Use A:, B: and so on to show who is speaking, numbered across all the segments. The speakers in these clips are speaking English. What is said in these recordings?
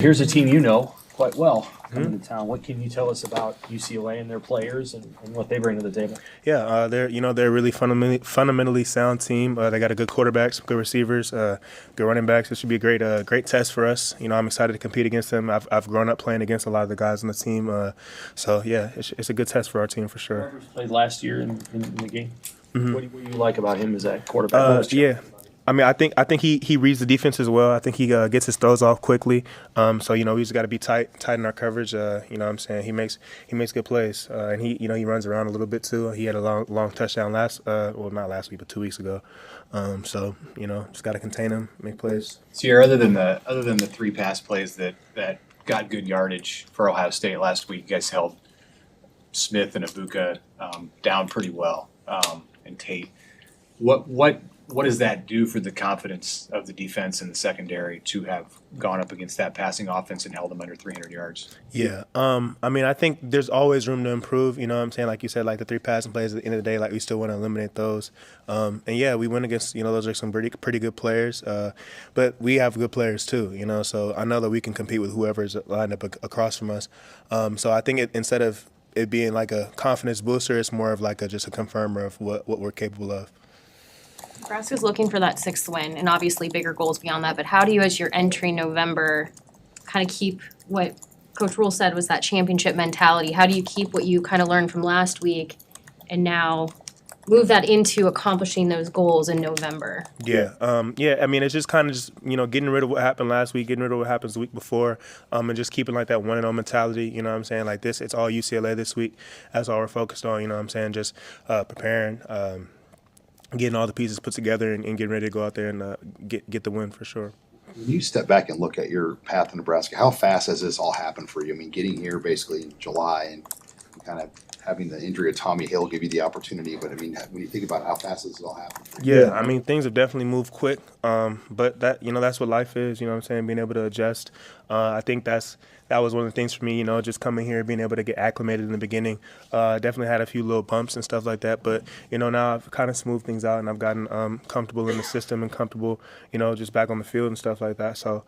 A: Here's a team you know quite well coming to town. What can you tell us about UCLA and their players and what they bring to the table?
B: Yeah, they're a really fundamentally sound team. They got a good quarterback, some good receivers, good running backs. It should be a great test for us. I'm excited to compete against them. I've grown up playing against a lot of the guys on the team. So yeah, it's a good test for our team for sure.
A: Rivers played last year in the game. What do you like about him as that quarterback?
B: Yeah. I think he reads the defense as well. I think he gets his throws off quickly. So we just got to be tight in our coverage. What I'm saying, he makes good plays, and he runs around a little bit too. He had a long touchdown not last week, but 2 weeks ago. So just got to contain him, make plays.
C: Ceyair, other than the 3 pass plays that got good yardage for Ohio State last week, you guys held Smith and Ibuka down pretty well, and Tate. What does that do for the confidence of the defense and the secondary to have gone up against that passing offense and held them under 300 yards?
B: Yeah. I think there's always room to improve. You know what I'm saying? Like you said, like the 3 passing plays at the end of the day, like we still want to eliminate those. And yeah, we went against, those are some pretty good players. But we have good players too, so I know that we can compete with whoever's lined up across from us. So I think instead of it being like a confidence booster, it's more of like just a confirmer of what we're capable of.
D: Nebraska's looking for that 6th win, and obviously bigger goals beyond that. But how do you, as you're entering November, kind of keep what Coach Rule said was that championship mentality? How do you keep what you kind of learned from last week and now move that into accomplishing those goals in November?
B: Yeah. It's just kind of getting rid of what happened last week, getting rid of what happens the week before, and just keeping like that 1-0 mentality. You know what I'm saying? Like this, it's all UCLA this week. That's all we're focused on. You know what I'm saying? Just preparing. Getting all the pieces put together and getting ready to go out there and get the win for sure.
E: When you step back and look at your path in Nebraska, how fast has this all happened for you? Getting here basically in July and kind of having the injury of Tommy Hill give you the opportunity. But when you think about how fast this has all happened for you.
B: Yeah, things have definitely moved quick. But that's what life is. You know what I'm saying? Being able to adjust. I think that was one of the things for me. Just coming here, being able to get acclimated in the beginning. Definitely had a few little bumps and stuff like that. But now I've kind of smoothed things out and I've gotten comfortable in the system and comfortable, just back on the field and stuff like that. So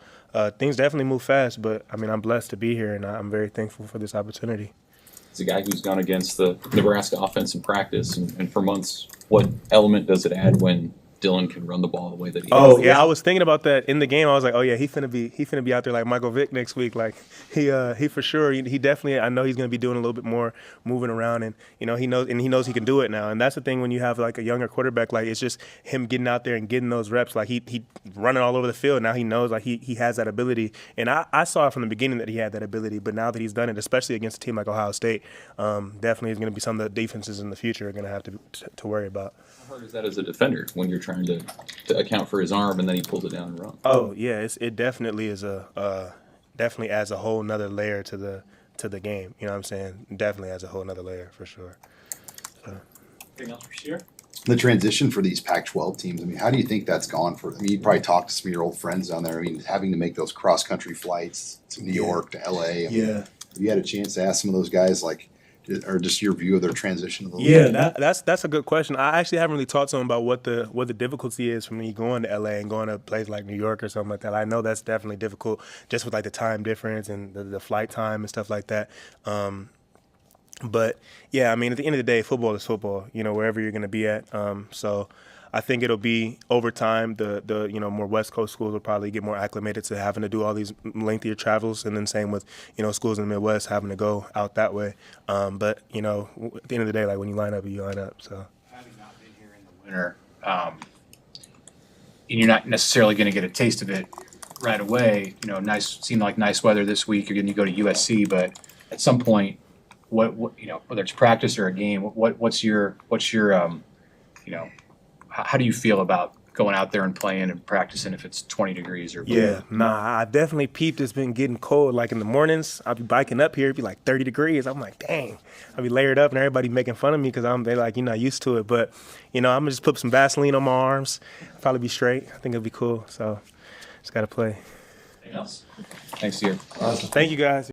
B: things definitely move fast. But I'm blessed to be here and I'm very thankful for this opportunity.
F: As a guy who's gone against the Nebraska offense in practice and for months, what element does it add when Dylan can run the ball the way that he does?
B: Oh yeah, I was thinking about that in the game. I was like, oh yeah, he finna be out there like Michael Vick next week. Like he for sure. He definitely. I know he's gonna be doing a little bit more moving around, and he knows he can do it now. And that's the thing when you have like a younger quarterback. Like it's just him getting out there and getting those reps. Like he running all over the field. Now he knows like he has that ability. And I saw from the beginning that he had that ability. But now that he's done it, especially against a team like Ohio State, definitely is gonna be some of the defenses in the future are gonna have to worry about.
F: How hard is that as a defender when you're trying to account for his arm and then he pulls it down and runs?
B: Oh yeah, it definitely is definitely adds a whole nother layer to the game. You know what I'm saying? Definitely adds a whole nother layer for sure. So.
A: Anything else for Ceyair?
E: The transition for these Pac-12 teams, how do you think that's gone for? You probably talked to some of your old friends down there. Having to make those cross-country flights to New York to LA. Have you had a chance to ask some of those guys or just your view of their transition?
B: That's a good question. I actually haven't really talked to them about what the difficulty is for me going to LA and going to a place like New York or something like that. I know that's definitely difficult just with like the time difference and the flight time and stuff like that. But yeah, at the end of the day, football is football. Wherever you're going to be at. So I think it'll be over time. The more West Coast schools will probably get more acclimated to having to do all these lengthier travels, and then same with schools in the Midwest having to go out that way. But at the end of the day, like when you line up, you line up. So
C: Having not been here in the winter, and you're not necessarily going to get a taste of it right away. Seemed like nice weather this week. You're going to go to USC, but at some point, what whether it's practice or a game, what's your how do you feel about going out there and playing and practicing if it's 20 degrees or below?
B: I definitely peeped. It's been getting cold. Like in the mornings, I'll be biking up here. It'd be like 30 degrees. I'm like, dang. I'll be layered up and everybody making fun of me because they're like, you're not used to it. But, I'm going to just put some Vaseline on my arms. Probably be straight. I think it'll be cool. So just got to play.
A: Anything else?
F: Thanks, Ceyair.
B: Awesome. Thank you, guys.